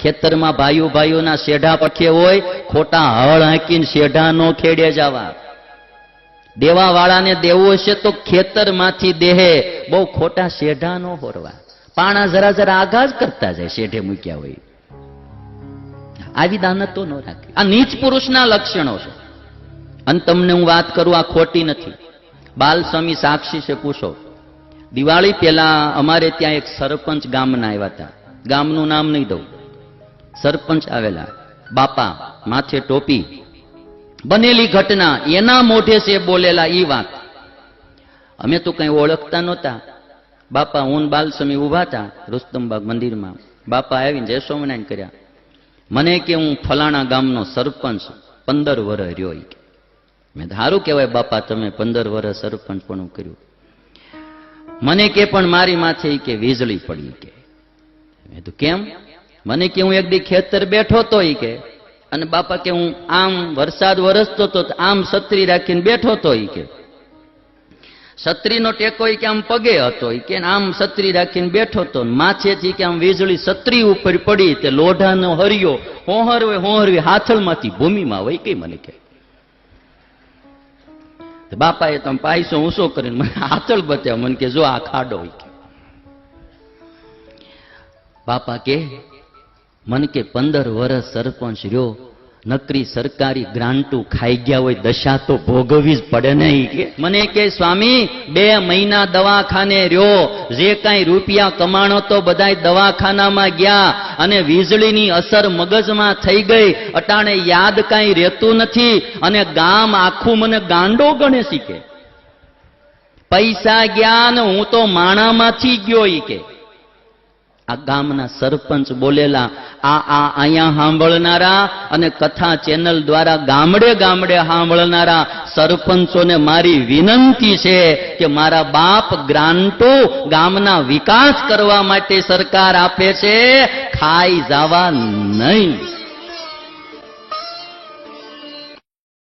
ખેતરમાં ભાઈઓના શેઢા પઠે હોય, ખોટા હળ હાંકીને શેઢા નો ખેડે જવા. દેવા વાળાને દેવો છે તો ખેતરમાંથી દેહે, બહુ ખોટા શેઢા નો હોરવા. પાણા જરા જરા આઘા જ કરતા જાય શેઢે મૂક્યા હોય. આવી દાનતો ન રાખવી. આ નીચ પુરુષના લક્ષણો છે. અને તમને હું વાત કરું, આ ખોટી નથી. બાલસ્વામી સાક્ષી છે, પૂછો. દિવાળી પહેલા અમારે ત્યાં એક સરપંચ ગામના આવ્યા હતા. ગામનું નામ નહીં દઉં. સરપંચ આવેલા, બાપા માથે ટોપી, બનેલી ઘટના એના મોઢે છે બોલેલા ઈ વાત. અમે તો કઈ ઓળખતા નહોતા. બાપા હું બાલસ્વામી ઉભા હતા રુસ્તમબાગ મંદિરમાં. બાપા આવીને જય સ્વામિનારાયણ કર્યા. મને કે હું ફલાણા ગામનો સરપંચ 15 વર્ષ રહ્યો. મેં સારું કહેવાય બાપા, તમે 15 વર્ષ સરપંચ પણ કર્યું. મને કે પણ મારી માથે કે વીજળી પડી. કે મેં તો કેમ? મને કે હું એક દી ખેતર બેઠો તો કે, અને બાપા કે હું આમ વરસાદ વરસતો તો આમ છત્રી રાખીને બેઠો તો કે, છત્રીનો ટેકો કે આમ પગે હતો કે, આમ છત્રી રાખીને બેઠો તો માથેથી કે આમ વીજળી છત્રી ઉપર પડી. તે લોઢાનો હરિયો હોહરવે હાથળમાંથી ભૂમિમાં વહી ગઈ. મને કે બાપાએ તમે પાયસો ઊંચો કરીને મને હાથળ બતાવ્યો. મને કે જો આ ખાડો. બાપા કે મને કે 15 વર્ષ સરપંચ રહ્યો, નકરી સરકારી ગ્રાન્ટું ખાઈ ગયા હોય, દશા તો ભોગવવી જ પડે ને. મને કે સ્વામી 2 મહિના દવાખાને રહ્યો, જે કાંઈ રૂપિયા કમાણો તો બધાય દવાખાનામાં ગયા, અને વીજળીની અસર મગજમાં થઈ ગઈ. અટાણે યાદ કાંઈ રહેતું નથી, અને ગામ આખું મને ગાંડો ગણે છે. પૈસા ગયા ને હું તો માણામાંથી ગયો. કે આ ગામના સરપંચ બોલેલા. અહીંયા સાંભળનારા અને કથા ચેનલ દ્વારા ગામડે ગામડે સાંભળનારા સરપંચોને મારી વિનંતી છે કે મારા બાપ ગ્રાન્ટો ગામના વિકાસ કરવા માટે સરકાર આપે છે, ખાઈ જવા નહીં.